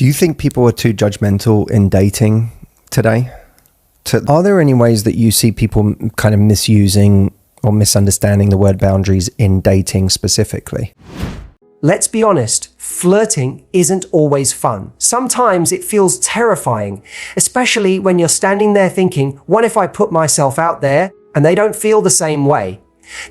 Do you think people are too judgmental in dating today? Are there any ways that you see people kind of misusing or misunderstanding the word boundaries in dating specifically? Let's be honest, flirting isn't always fun. Sometimes it feels terrifying, especially when you're standing there thinking, what if I put myself out there and they don't feel the same way?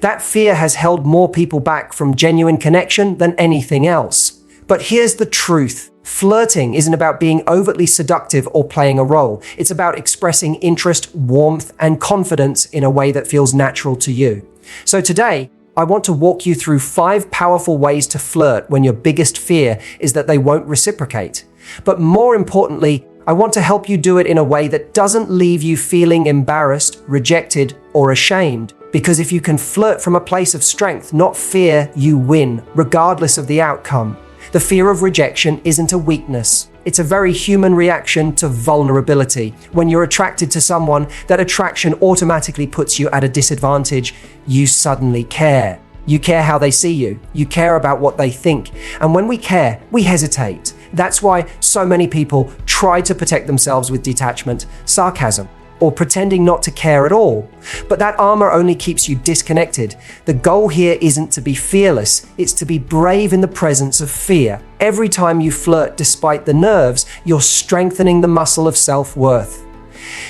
That fear has held more people back from genuine connection than anything else. But here's the truth. Flirting isn't about being overtly seductive or playing a role. It's about expressing interest, warmth, and confidence in a way that feels natural to you. So today, I want to walk you through 5 powerful ways to flirt when your biggest fear is that they won't reciprocate. But more importantly, I want to help you do it in a way that doesn't leave you feeling embarrassed, rejected, or ashamed. Because if you can flirt from a place of strength, not fear, you win, regardless of the outcome. The fear of rejection isn't a weakness. It's a very human reaction to vulnerability. When you're attracted to someone, that attraction automatically puts you at a disadvantage. You suddenly care. You care how they see you. You care about what they think. And when we care, we hesitate. That's why so many people try to protect themselves with detachment, sarcasm, or pretending not to care at all. But that armor only keeps you disconnected. The goal here isn't to be fearless, it's to be brave in the presence of fear. Every time you flirt despite the nerves, you're strengthening the muscle of self-worth.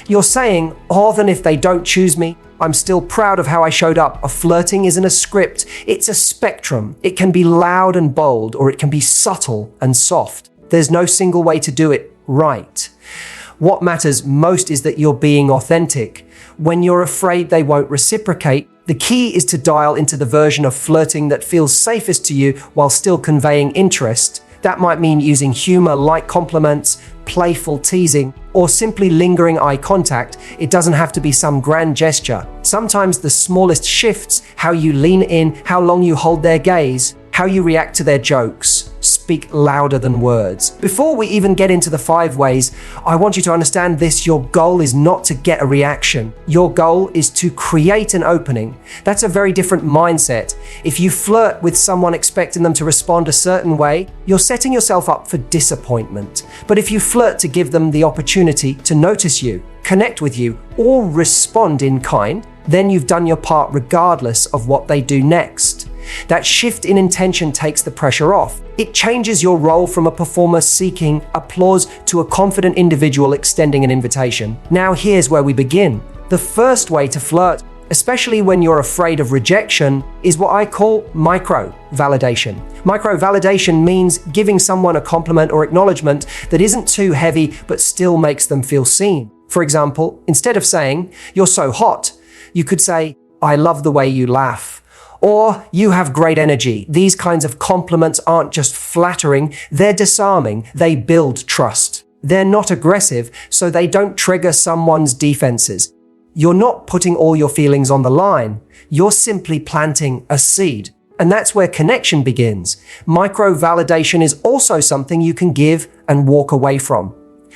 You're saying, than if they don't choose me, I'm still proud of how I showed up. A flirting isn't a script, it's a spectrum. It can be loud and bold, or it can be subtle and soft. There's no single way to do it right. What matters most is that you're being authentic. When you're afraid they won't reciprocate, the key is to dial into the version of flirting that feels safest to you while still conveying interest. That might mean using humor, light compliments, playful teasing, or simply lingering eye contact. It doesn't have to be some grand gesture. Sometimes the smallest shifts, how you lean in, how long you hold their gaze, how you react to their jokes, speak louder than words. Before we even get into the 5 ways, I want you to understand this. Your goal is not to get a reaction. Your goal is to create an opening. That's a very different mindset. If you flirt with someone expecting them to respond a certain way, you're setting yourself up for disappointment. But if you flirt to give them the opportunity to notice you, connect with you, or respond in kind, then you've done your part regardless of what they do next. That shift in intention takes the pressure off. It changes your role from a performer seeking applause to a confident individual extending an invitation. Now here's where we begin. The first way to flirt, especially when you're afraid of rejection, is what I call micro-validation. Micro-validation means giving someone a compliment or acknowledgement that isn't too heavy but still makes them feel seen. For example, instead of saying, "You're so hot," you could say, "I love the way you laugh." Or, "You have great energy." These kinds of compliments aren't just flattering, they're disarming. They build trust. They're not aggressive, so they don't trigger someone's defenses. You're not putting all your feelings on the line. You're simply planting a seed. And that's where connection begins. Micro-validation is also something you can give and walk away from.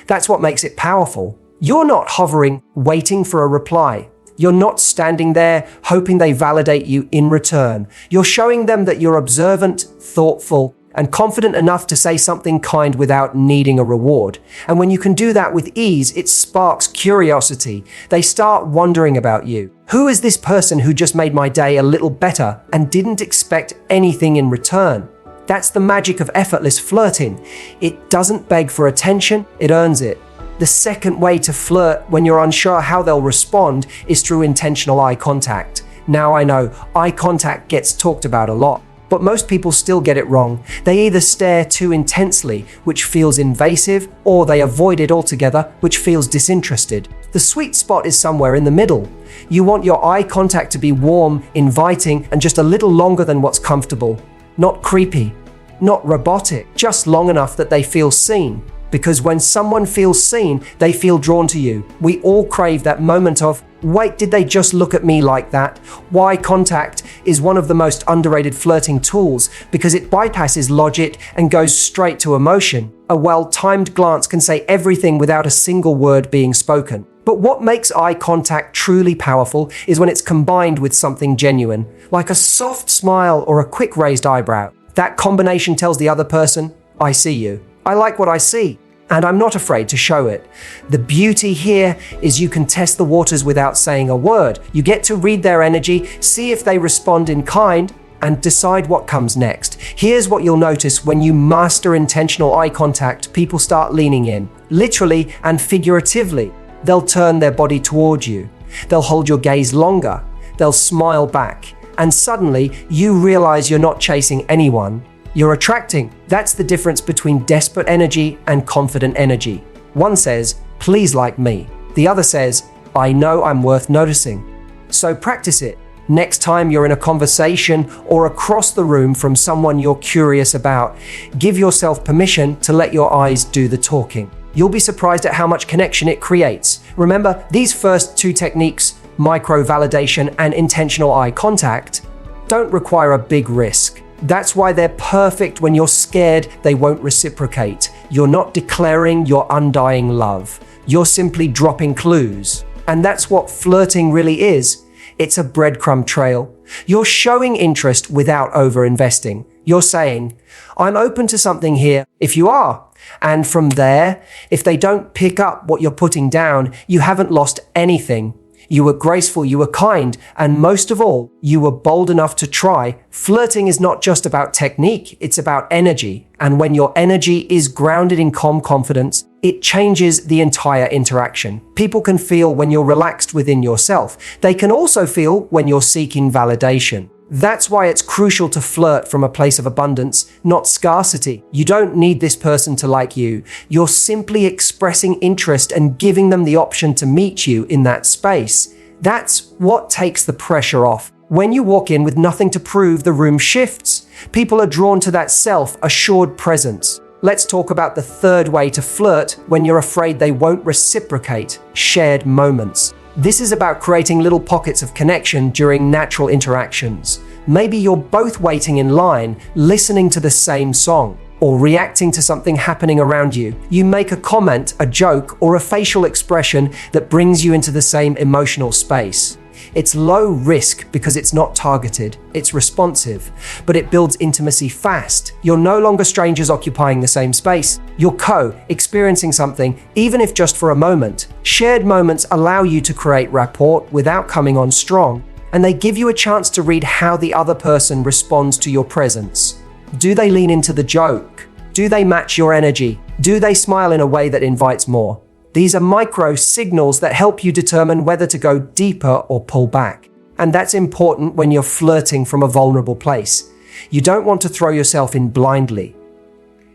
That's what makes it powerful. You're not hovering, waiting for a reply. You're not standing there hoping they validate you in return. You're showing them that you're observant, thoughtful, and confident enough to say something kind without needing a reward. And when you can do that with ease, it sparks curiosity. They start wondering about you. Who is this person who just made my day a little better and didn't expect anything in return? That's the magic of effortless flirting. It doesn't beg for attention, it earns it. The second way to flirt when you're unsure how they'll respond is through intentional eye contact. Now I know, eye contact gets talked about a lot, but most people still get it wrong. They either stare too intensely, which feels invasive, or they avoid it altogether, which feels disinterested. The sweet spot is somewhere in the middle. You want your eye contact to be warm, inviting, and just a little longer than what's comfortable. Not creepy, not robotic, just long enough that they feel seen. Because when someone feels seen, they feel drawn to you. We all crave that moment of, wait, did they just look at me like that? Eye contact is one of the most underrated flirting tools because it bypasses logic and goes straight to emotion. A well-timed glance can say everything without a single word being spoken. But what makes eye contact truly powerful is when it's combined with something genuine, like a soft smile or a quick raised eyebrow. That combination tells the other person, I see you. I like what I see, and I'm not afraid to show it. The beauty here is you can test the waters without saying a word. You get to read their energy, see if they respond in kind, and decide what comes next. Here's what you'll notice when you master intentional eye contact. People start leaning in, literally and figuratively. They'll turn their body toward you. They'll hold your gaze longer. They'll smile back. And suddenly, you realize you're not chasing anyone. You're attracting. That's the difference between desperate energy and confident energy. One says, "Please like me." The other says, "I know I'm worth noticing." So practice it. Next time you're in a conversation or across the room from someone you're curious about, give yourself permission to let your eyes do the talking. You'll be surprised at how much connection it creates. Remember, these first two techniques, micro-validation and intentional eye contact, don't require a big risk. That's why they're perfect when you're scared they won't reciprocate. You're not declaring your undying love. You're simply dropping clues. And that's what flirting really is. It's a breadcrumb trail. You're showing interest without over-investing. You're saying, "I'm open to something here if you are." And from there, if they don't pick up what you're putting down, you haven't lost anything. You were graceful, you were kind, and most of all, you were bold enough to try. Flirting is not just about technique, it's about energy. And when your energy is grounded in calm confidence, it changes the entire interaction. People can feel when you're relaxed within yourself. They can also feel when you're seeking validation. That's why it's crucial to flirt from a place of abundance, not scarcity. You don't need this person to like you. You're simply expressing interest and giving them the option to meet you in that space. That's what takes the pressure off. When you walk in with nothing to prove, the room shifts. People are drawn to that self-assured presence. Let's talk about the third way to flirt when you're afraid they won't reciprocate: shared moments. This is about creating little pockets of connection during natural interactions. Maybe you're both waiting in line, listening to the same song, or reacting to something happening around you. You make a comment, a joke, or a facial expression that brings you into the same emotional space. It's low risk because it's not targeted, it's responsive, but it builds intimacy fast. You're no longer strangers occupying the same space. You're experiencing something, even if just for a moment. Shared moments allow you to create rapport without coming on strong, and they give you a chance to read how the other person responds to your presence. Do they lean into the joke? Do they match your energy? Do they smile in a way that invites more? These are micro signals that help you determine whether to go deeper or pull back. And that's important when you're flirting from a vulnerable place. You don't want to throw yourself in blindly.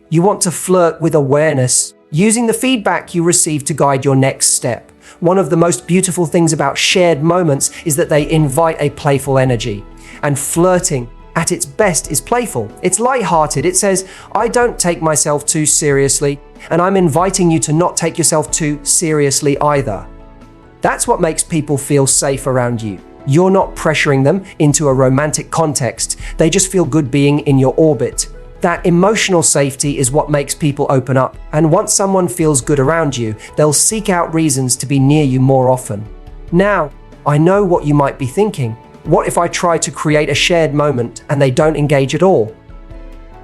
You want to flirt with awareness, using the feedback you receive to guide your next step. One of the most beautiful things about shared moments is that they invite a playful energy. And flirting, at its best, is playful. It's lighthearted. It says, "I don't take myself too seriously, and I'm inviting you to not take yourself too seriously either." That's what makes people feel safe around you. You're not pressuring them into a romantic context. They just feel good being in your orbit. That emotional safety is what makes people open up. And once someone feels good around you, they'll seek out reasons to be near you more often. Now, I know what you might be thinking. What if I try to create a shared moment and they don't engage at all?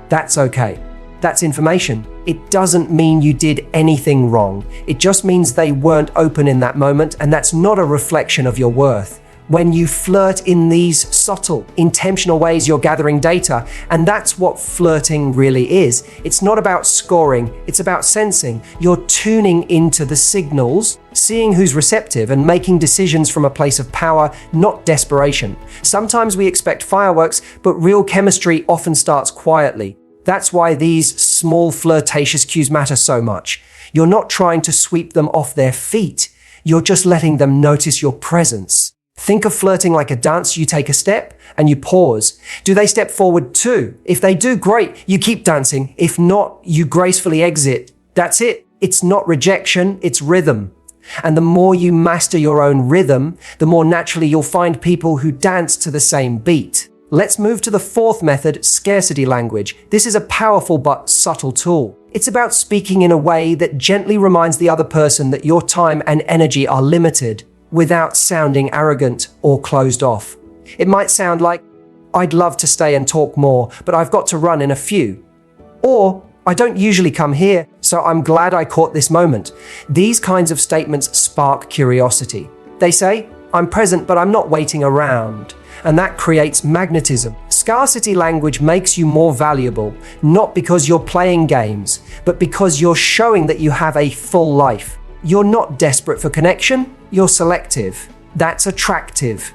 That's okay. That's information. It doesn't mean you did anything wrong. It just means they weren't open in that moment, and that's not a reflection of your worth. When you flirt in these subtle, intentional ways, you're gathering data, and that's what flirting really is. It's not about scoring, it's about sensing. You're tuning into the signals, seeing who's receptive, and making decisions from a place of power, not desperation. Sometimes we expect fireworks, but real chemistry often starts quietly. That's why these small flirtatious cues matter so much. You're not trying to sweep them off their feet. You're just letting them notice your presence. Think of flirting like a dance. You take a step and you pause. Do they step forward too? If they do, great, you keep dancing. If not, you gracefully exit. That's it. It's not rejection, it's rhythm. And the more you master your own rhythm, the more naturally you'll find people who dance to the same beat. Let's move to the fourth method, scarcity language. This is a powerful but subtle tool. It's about speaking in a way that gently reminds the other person that your time and energy are limited, without sounding arrogant or closed off. It might sound like, "I'd love to stay and talk more, but I've got to run in a few." Or, I don't usually come here, so I'm glad I caught this moment. These kinds of statements spark curiosity. They say, I'm present, but I'm not waiting around. And that creates magnetism. Scarcity language makes you more valuable, not because you're playing games, but because you're showing that you have a full life. You're not desperate for connection, you're selective. That's attractive,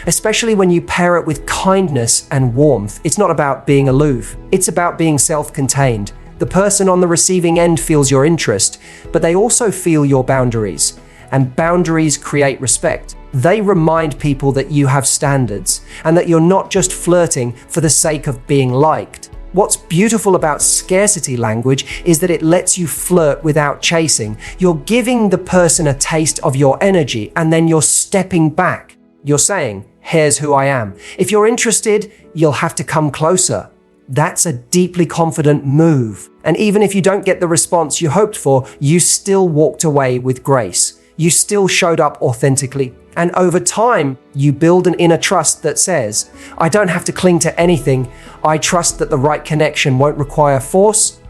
especially when you pair it with kindness and warmth. It's not about being aloof, it's about being self-contained. The person on the receiving end feels your interest, but they also feel your boundaries. And boundaries create respect. They remind people that you have standards and that you're not just flirting for the sake of being liked. What's beautiful about scarcity language is that it lets you flirt without chasing. You're giving the person a taste of your energy and then you're stepping back. You're saying, here's who I am. If you're interested, you'll have to come closer. That's a deeply confident move. And even if you don't get the response you hoped for, you still walked away with grace. You still showed up authentically. And over time, you build an inner trust that says, I don't have to cling to anything. I trust that the right connection won't require force.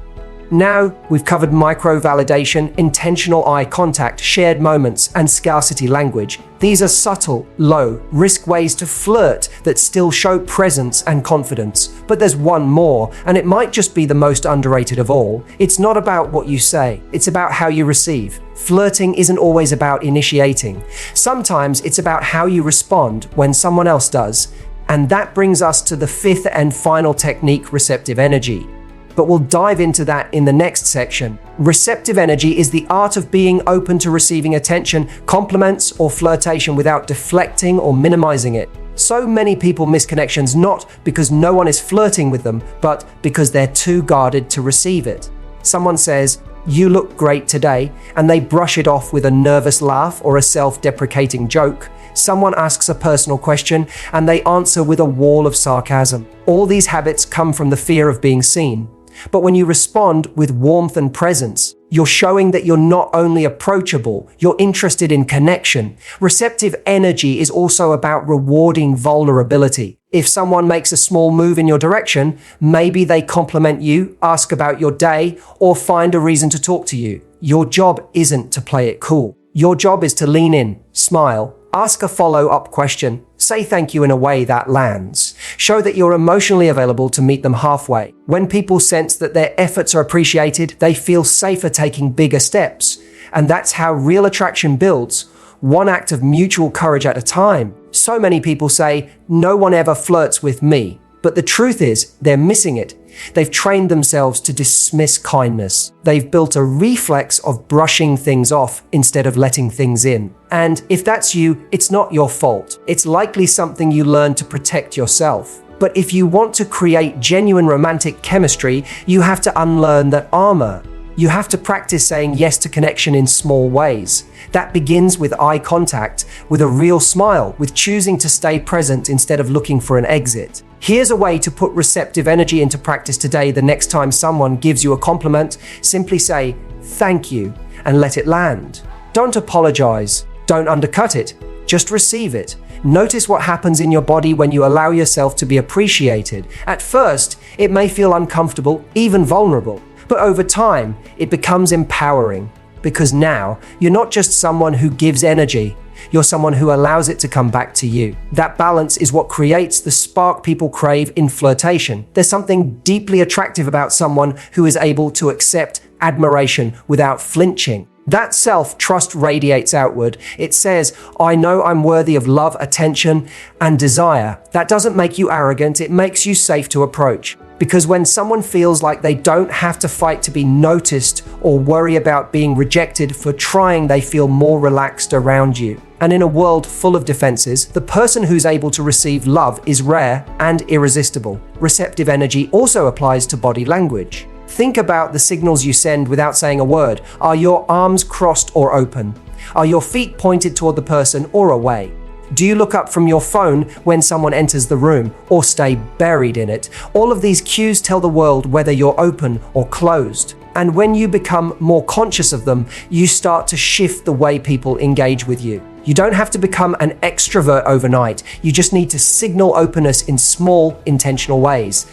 Now, we've covered micro-validation, intentional eye contact, shared moments, and scarcity language. These are subtle, low-risk ways to flirt that still show presence and confidence. But there's one more, and it might just be the most underrated of all. It's not about what you say, it's about how you receive. Flirting isn't always about initiating. Sometimes it's about how you respond when someone else does. And that brings us to the fifth and final technique, receptive energy. But we'll dive into that in the next section. Receptive energy is the art of being open to receiving attention, compliments, or flirtation without deflecting or minimizing it. So many people miss connections not because no one is flirting with them, but because they're too guarded to receive it. Someone says, "You look great today," and they brush it off with a nervous laugh or a self-deprecating joke. Someone asks a personal question, and they answer with a wall of sarcasm. All these habits come from the fear of being seen. But when you respond with warmth and presence, you're showing that you're not only approachable, you're interested in connection. Receptive energy is also about rewarding vulnerability. If someone makes a small move in your direction, maybe they compliment you, ask about your day, or find a reason to talk to you. Your job isn't to play it cool. Your job is to lean in, smile, ask a follow-up question, say thank you in a way that lands. Show that you're emotionally available to meet them halfway. When people sense that their efforts are appreciated, they feel safer taking bigger steps. And that's how real attraction builds, one act of mutual courage at a time. So many people say, no one ever flirts with me. But the truth is, they're missing it. They've trained themselves to dismiss kindness. They've built a reflex of brushing things off instead of letting things in. And if that's you, it's not your fault. It's likely something you learned to protect yourself. But if you want to create genuine romantic chemistry, you have to unlearn that armor. You have to practice saying yes to connection in small ways. That begins with eye contact, with a real smile, with choosing to stay present instead of looking for an exit. Here's a way to put receptive energy into practice today. The next time someone gives you a compliment, simply say, "Thank you," and let it land. Don't apologize. Don't undercut it. Just receive it. Notice what happens in your body when you allow yourself to be appreciated. At first, it may feel uncomfortable, even vulnerable. But over time, it becomes empowering, because now you're not just someone who gives energy, you're someone who allows it to come back to you. That balance is what creates the spark people crave in flirtation. There's something deeply attractive about someone who is able to accept admiration without flinching. That self-trust radiates outward. It says, I know I'm worthy of love, attention, and desire. That doesn't make you arrogant, it makes you safe to approach. Because when someone feels like they don't have to fight to be noticed or worry about being rejected for trying, they feel more relaxed around you. And in a world full of defenses, the person who's able to receive love is rare and irresistible. Receptive energy also applies to body language. Think about the signals you send without saying a word. Are your arms crossed or open? Are your feet pointed toward the person or away? Do you look up from your phone when someone enters the room or stay buried in it? All of these cues tell the world whether you're open or closed. And when you become more conscious of them, you start to shift the way people engage with you. You don't have to become an extrovert overnight. You just need to signal openness in small, intentional ways.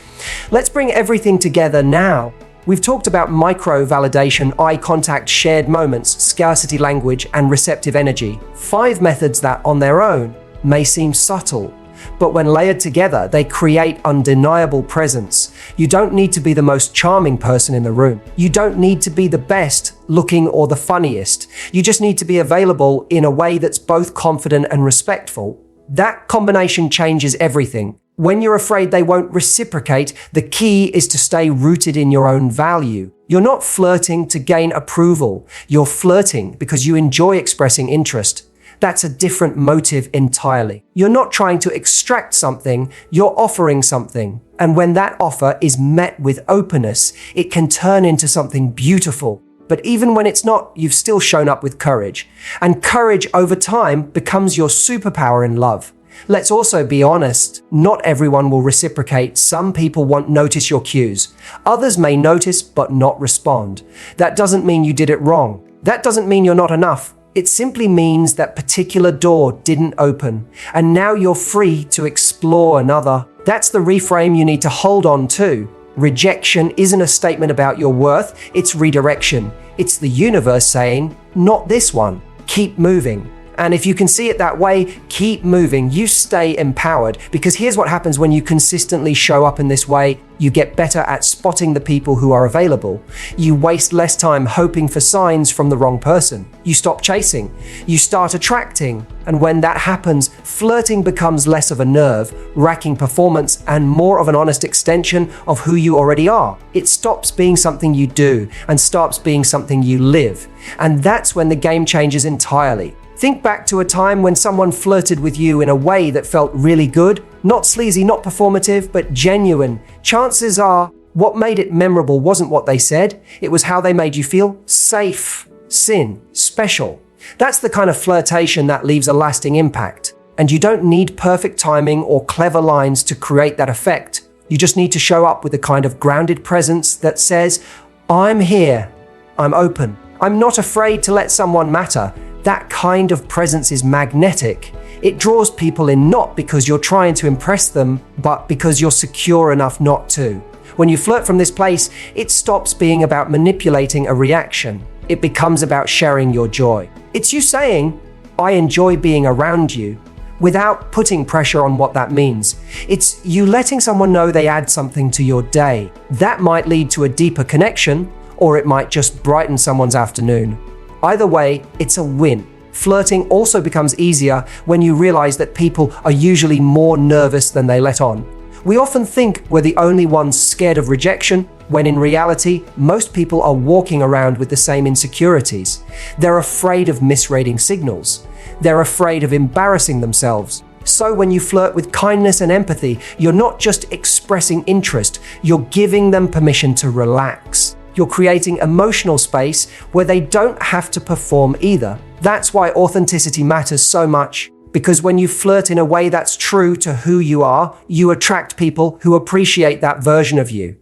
Let's bring everything together now. We've talked about micro-validation, eye contact, shared moments, scarcity language, and receptive energy. 5 methods that, on their own, may seem subtle, but when layered together, they create undeniable presence. You don't need to be the most charming person in the room. You don't need to be the best looking or the funniest. You just need to be available in a way that's both confident and respectful. That combination changes everything. When you're afraid they won't reciprocate, the key is to stay rooted in your own value. You're not flirting to gain approval. You're flirting because you enjoy expressing interest. That's a different motive entirely. You're not trying to extract something, you're offering something. And when that offer is met with openness, it can turn into something beautiful. But even when it's not, you've still shown up with courage. And courage over time becomes your superpower in love. Let's also be honest, not everyone will reciprocate. Some people won't notice your cues. Others may notice but not respond. That doesn't mean you did it wrong. That doesn't mean you're not enough. It simply means that particular door didn't open, and now you're free to explore another. That's the reframe you need to hold on to. Rejection isn't a statement about your worth, it's redirection. It's the universe saying, not this one. Keep moving. And if you can see it that way, keep moving. You stay empowered, because here's what happens when you consistently show up in this way. You get better at spotting the people who are available. You waste less time hoping for signs from the wrong person. You stop chasing. You start attracting. And when that happens, flirting becomes less of a nerve-wracking performance and more of an honest extension of who you already are. It stops being something you do and starts being something you live. And that's when the game changes entirely. Think back to a time when someone flirted with you in a way that felt really good, not sleazy, not performative, but genuine. Chances are, what made it memorable wasn't what they said, it was how they made you feel safe, special. That's the kind of flirtation that leaves a lasting impact. And you don't need perfect timing or clever lines to create that effect. You just need to show up with a kind of grounded presence that says, I'm here, I'm open, I'm not afraid to let someone matter. That kind of presence is magnetic. It draws people in not because you're trying to impress them, but because you're secure enough not to. When you flirt from this place, it stops being about manipulating a reaction. It becomes about sharing your joy. It's you saying, I enjoy being around you, without putting pressure on what that means. It's you letting someone know they add something to your day. That might lead to a deeper connection, or it might just brighten someone's afternoon. Either way, it's a win. Flirting also becomes easier when you realize that people are usually more nervous than they let on. We often think we're the only ones scared of rejection, when in reality, most people are walking around with the same insecurities. They're afraid of misreading signals. They're afraid of embarrassing themselves. So when you flirt with kindness and empathy, you're not just expressing interest, you're giving them permission to relax. You're creating emotional space where they don't have to perform either. That's why authenticity matters so much, because when you flirt in a way that's true to who you are, you attract people who appreciate that version of you.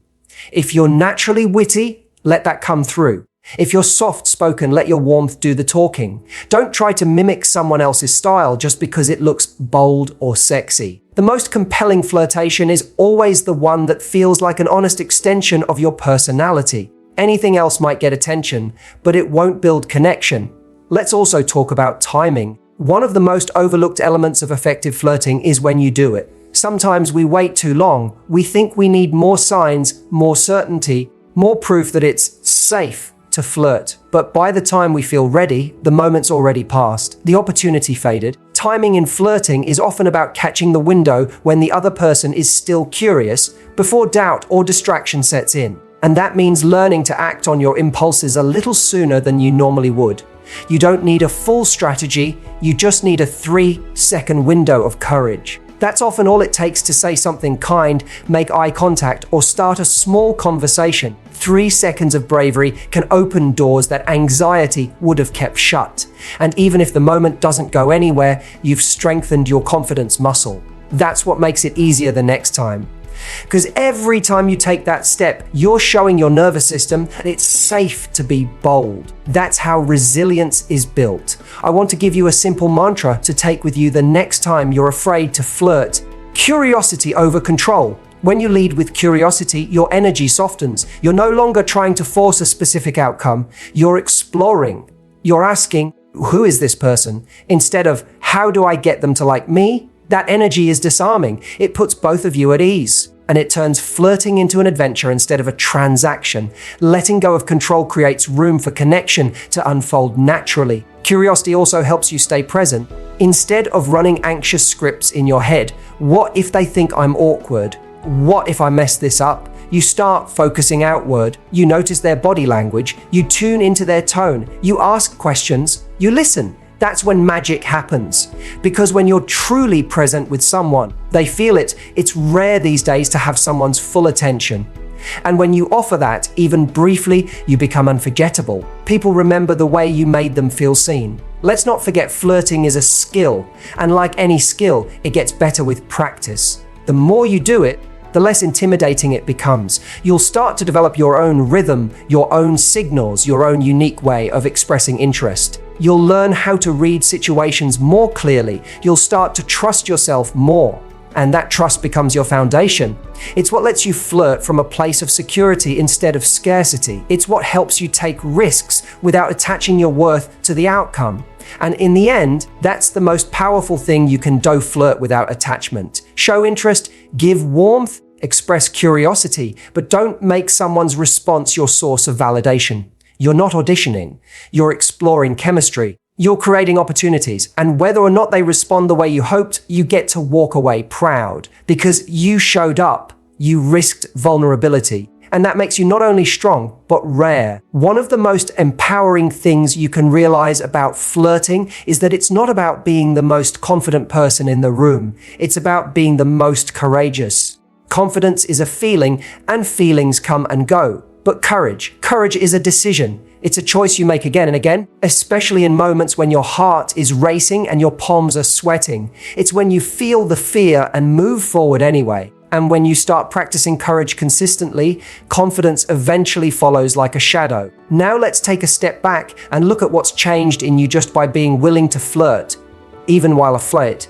If you're naturally witty, let that come through. If you're soft-spoken, let your warmth do the talking. Don't try to mimic someone else's style just because it looks bold or sexy. The most compelling flirtation is always the one that feels like an honest extension of your personality. Anything else might get attention, but it won't build connection. Let's also talk about timing. One of the most overlooked elements of effective flirting is when you do it. Sometimes we wait too long. We think we need more signs, more certainty, more proof that it's safe to flirt. But by the time we feel ready, the moment's already passed. The opportunity faded. Timing in flirting is often about catching the window when the other person is still curious, before doubt or distraction sets in. And that means learning to act on your impulses a little sooner than you normally would. You don't need a full strategy, you just need a 3-second window of courage. That's often all it takes to say something kind, make eye contact, or start a small conversation. 3 seconds of bravery can open doors that anxiety would have kept shut. And even if the moment doesn't go anywhere, you've strengthened your confidence muscle. That's what makes it easier the next time. Because every time you take that step, you're showing your nervous system that it's safe to be bold. That's how resilience is built. I want to give you a simple mantra to take with you the next time you're afraid to flirt. Curiosity over control. When you lead with curiosity, your energy softens. You're no longer trying to force a specific outcome. You're exploring. You're asking, who is this person? Instead of, how do I get them to like me? That energy is disarming. It puts both of you at ease. And it turns flirting into an adventure instead of a transaction. Letting go of control creates room for connection to unfold naturally. Curiosity also helps you stay present. Instead of running anxious scripts in your head, what if they think I'm awkward? What if I mess this up? You start focusing outward. You notice their body language. You tune into their tone. You ask questions. You listen. That's when magic happens. Because when you're truly present with someone, they feel it. It's rare these days to have someone's full attention. And when you offer that, even briefly, you become unforgettable. People remember the way you made them feel seen. Let's not forget flirting is a skill. And like any skill, it gets better with practice. The more you do it, the less intimidating it becomes. You'll start to develop your own rhythm, your own signals, your own unique way of expressing interest. You'll learn how to read situations more clearly. You'll start to trust yourself more. And that trust becomes your foundation. It's what lets you flirt from a place of security instead of scarcity. It's what helps you take risks without attaching your worth to the outcome. And in the end, that's the most powerful thing you can do: flirt without attachment. Show interest, give warmth, express curiosity, but don't make someone's response your source of validation. You're not auditioning. You're exploring chemistry. You're creating opportunities. And whether or not they respond the way you hoped, you get to walk away proud because you showed up. You risked vulnerability. And that makes you not only strong, but rare. One of the most empowering things you can realize about flirting is that it's not about being the most confident person in the room. It's about being the most courageous. Confidence is a feeling, and feelings come and go. But courage is a decision. It's a choice you make again and again, especially in moments when your heart is racing and your palms are sweating. It's when you feel the fear and move forward anyway. And when you start practicing courage consistently, confidence eventually follows like a shadow. Now let's take a step back and look at what's changed in you just by being willing to flirt, even while afloat.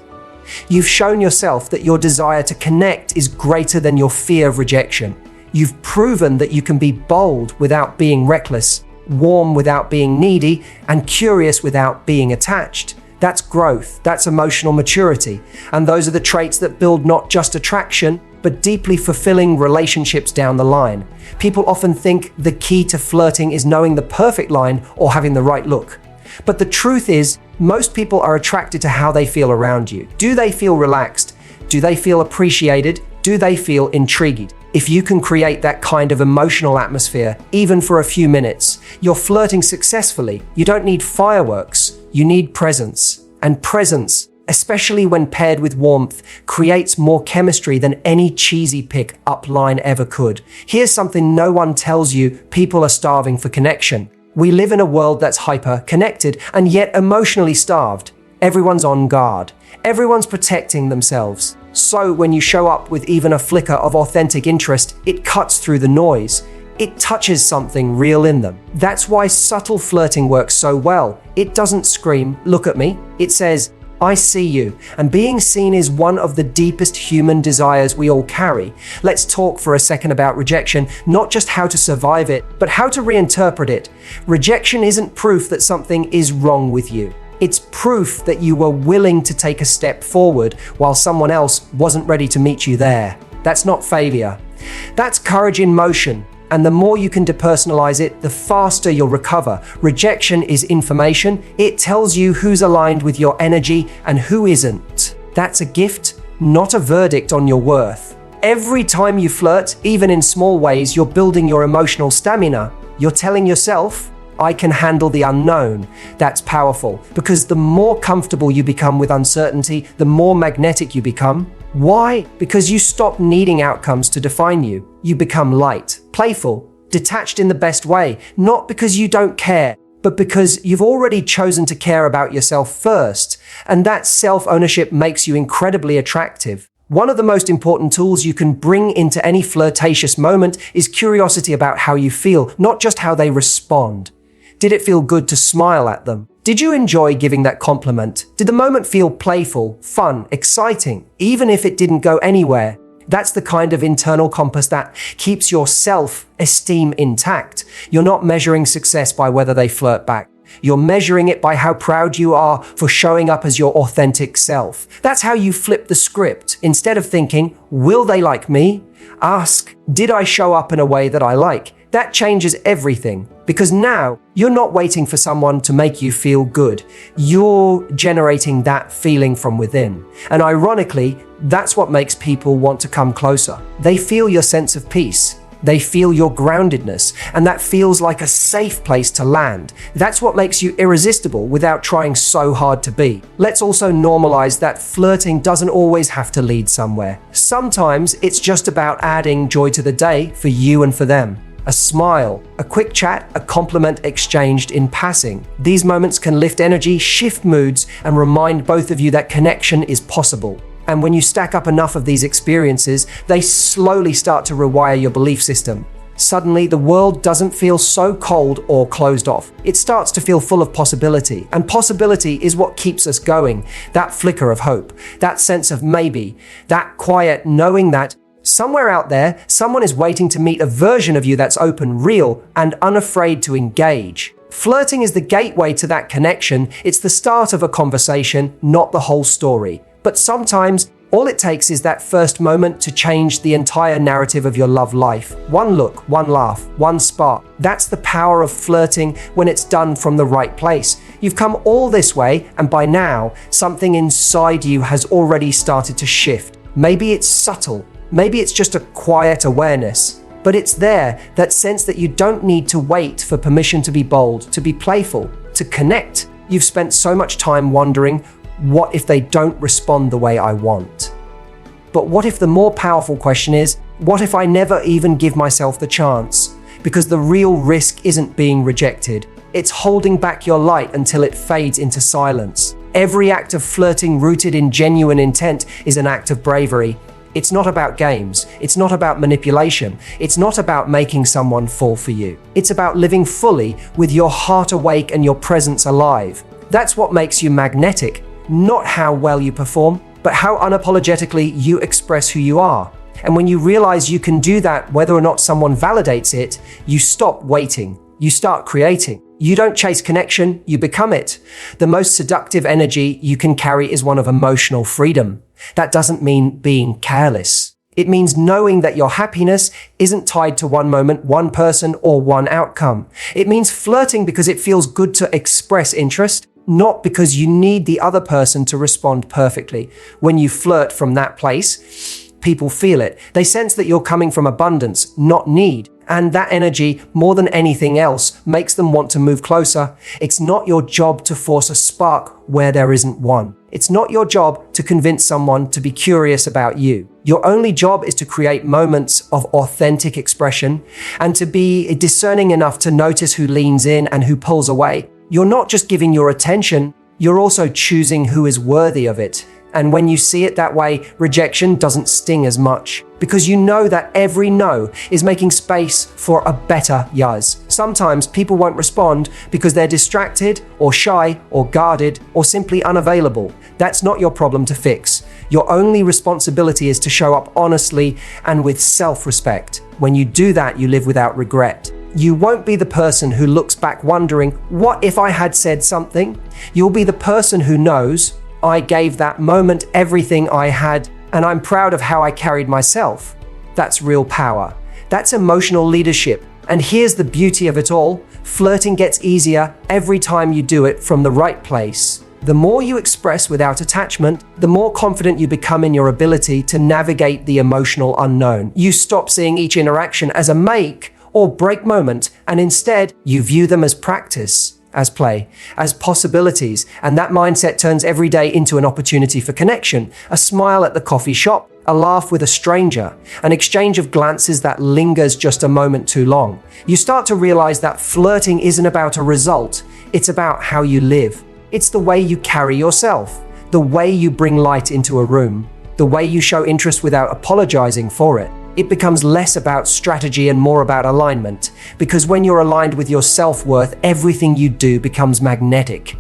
You've shown yourself that your desire to connect is greater than your fear of rejection. You've proven that you can be bold without being reckless, warm without being needy, and curious without being attached. That's growth, that's emotional maturity, and those are the traits that build not just attraction, but deeply fulfilling relationships down the line. People often think the key to flirting is knowing the perfect line or having the right look. But the truth is, most people are attracted to how they feel around you. Do they feel relaxed? Do they feel appreciated? Do they feel intrigued? If you can create that kind of emotional atmosphere, even for a few minutes, you're flirting successfully. You don't need fireworks, you need presence. And presence, especially when paired with warmth, creates more chemistry than any cheesy pick-up line ever could. Here's something no one tells you: people are starving for connection. We live in a world that's hyper-connected and yet emotionally starved. Everyone's on guard. Everyone's protecting themselves. So when you show up with even a flicker of authentic interest, it cuts through the noise. It touches something real in them. That's why subtle flirting works so well. It doesn't scream, "Look at me." It says, "I see you." And being seen is one of the deepest human desires we all carry. Let's talk for a second about rejection, not just how to survive it, but how to reinterpret it. Rejection isn't proof that something is wrong with you. It's proof that you were willing to take a step forward while someone else wasn't ready to meet you there. That's not failure. That's courage in motion. And the more you can depersonalize it, the faster you'll recover. Rejection is information. It tells you who's aligned with your energy and who isn't. That's a gift, not a verdict on your worth. Every time you flirt, even in small ways, you're building your emotional stamina. You're telling yourself, "I can handle the unknown." That's powerful, because the more comfortable you become with uncertainty, the more magnetic you become. Why? Because you stop needing outcomes to define you. You become light, playful, detached in the best way, not because you don't care, but because you've already chosen to care about yourself first. And that self-ownership makes you incredibly attractive. One of the most important tools you can bring into any flirtatious moment is curiosity about how you feel, not just how they respond. Did it feel good to smile at them? Did you enjoy giving that compliment? Did the moment feel playful, fun, exciting, even if it didn't go anywhere? That's the kind of internal compass that keeps your self-esteem intact. You're not measuring success by whether they flirt back. You're measuring it by how proud you are for showing up as your authentic self. That's how you flip the script. Instead of thinking, will they like me? Ask, did I show up in a way that I like? That changes everything, because now you're not waiting for someone to make you feel good. You're generating that feeling from within. And ironically, that's what makes people want to come closer. They feel your sense of peace. They feel your groundedness, and that feels like a safe place to land. That's what makes you irresistible without trying so hard to be. Let's also normalize that flirting doesn't always have to lead somewhere. Sometimes it's just about adding joy to the day for you and for them. A smile, a quick chat, a compliment exchanged in passing. These moments can lift energy, shift moods, and remind both of you that connection is possible. And when you stack up enough of these experiences, they slowly start to rewire your belief system. Suddenly, the world doesn't feel so cold or closed off. It starts to feel full of possibility. And possibility is what keeps us going. That flicker of hope, that sense of maybe, that quiet knowing that somewhere out there, someone is waiting to meet a version of you that's open, real, and unafraid to engage. Flirting is the gateway to that connection. It's the start of a conversation, not the whole story. But sometimes, all it takes is that first moment to change the entire narrative of your love life. One look, one laugh, one spark. That's the power of flirting when it's done from the right place. You've come all this way, and by now, something inside you has already started to shift. Maybe it's subtle. Maybe it's just a quiet awareness. But it's there, that sense that you don't need to wait for permission to be bold, to be playful, to connect. You've spent so much time wondering, what if they don't respond the way I want? But what if the more powerful question is, what if I never even give myself the chance? Because the real risk isn't being rejected. It's holding back your light until it fades into silence. Every act of flirting rooted in genuine intent is an act of bravery. It's not about games. It's not about manipulation. It's not about making someone fall for you. It's about living fully with your heart awake and your presence alive. That's what makes you magnetic. Not how well you perform, but how unapologetically you express who you are. And when you realize you can do that whether or not someone validates it, you stop waiting. You start creating. You don't chase connection, you become it. The most seductive energy you can carry is one of emotional freedom. That doesn't mean being careless. It means knowing that your happiness isn't tied to one moment, one person, or one outcome. It means flirting because it feels good to express interest, not because you need the other person to respond perfectly. When you flirt from that place, people feel it. They sense that you're coming from abundance, not need. And that energy, more than anything else, makes them want to move closer. It's not your job to force a spark where there isn't one. It's not your job to convince someone to be curious about you. Your only job is to create moments of authentic expression and to be discerning enough to notice who leans in and who pulls away. You're not just giving your attention, you're also choosing who is worthy of it. And when you see it that way, rejection doesn't sting as much, because you know that every no is making space for a better yes. Sometimes people won't respond because they're distracted or shy or guarded or simply unavailable. That's not your problem to fix. Your only responsibility is to show up honestly and with self-respect. When you do that, you live without regret. You won't be the person who looks back wondering, what if I had said something? You'll be the person who knows, I gave that moment everything I had, and I'm proud of how I carried myself. That's real power. That's emotional leadership. And here's the beauty of it all. Flirting gets easier every time you do it from the right place. The more you express without attachment, the more confident you become in your ability to navigate the emotional unknown. You stop seeing each interaction as a make or break moment, and instead you view them as practice, as play, as possibilities, and that mindset turns every day into an opportunity for connection, a smile at the coffee shop, a laugh with a stranger, an exchange of glances that lingers just a moment too long. You start to realize that flirting isn't about a result, it's about how you live. It's the way you carry yourself, the way you bring light into a room, the way you show interest without apologizing for it. It becomes less about strategy and more about alignment, because when you're aligned with your self-worth, everything you do becomes magnetic.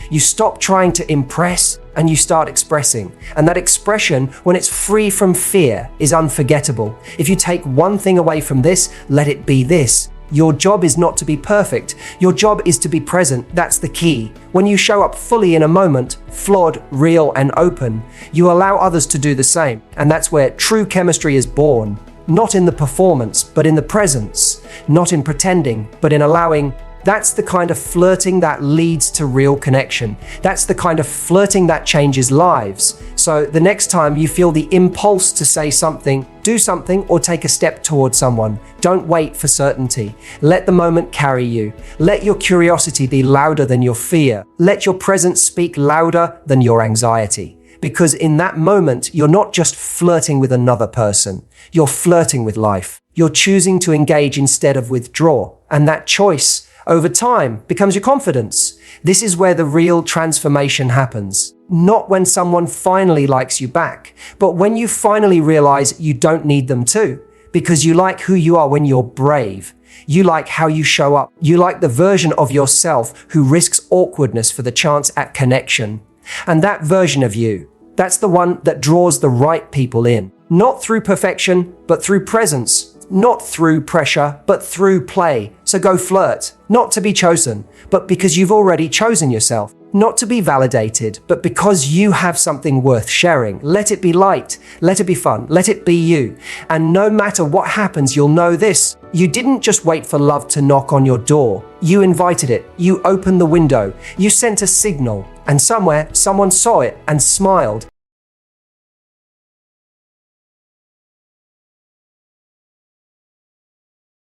You stop trying to impress and you start expressing. And that expression, when it's free from fear, is unforgettable. If you take one thing away from this, let it be this. Your job is not to be perfect. Your job is to be present. That's the key. When you show up fully in a moment, flawed, real, and open, you allow others to do the same. And that's where true chemistry is born. Not in the performance, but in the presence. Not in pretending, but in allowing. That's the kind of flirting that leads to real connection. That's the kind of flirting that changes lives. So the next time you feel the impulse to say something, do something, or take a step towards someone, don't wait for certainty. Let the moment carry you. Let your curiosity be louder than your fear. Let your presence speak louder than your anxiety. Because in that moment, you're not just flirting with another person. You're flirting with life. You're choosing to engage instead of withdraw. And that choice, over time, becomes your confidence. This is where the real transformation happens. Not when someone finally likes you back, but when you finally realize you don't need them to. Because you like who you are when you're brave. You like how you show up. You like the version of yourself who risks awkwardness for the chance at connection. And that version of you, that's the one that draws the right people in. Not through perfection, but through presence. Not through pressure, but through play. So go flirt, not to be chosen, but because you've already chosen yourself. Not to be validated, but because you have something worth sharing. Let it be light, let it be fun, let it be you. And no matter what happens, you'll know this. You didn't just wait for love to knock on your door. You invited it, you opened the window, you sent a signal, and somewhere, someone saw it and smiled.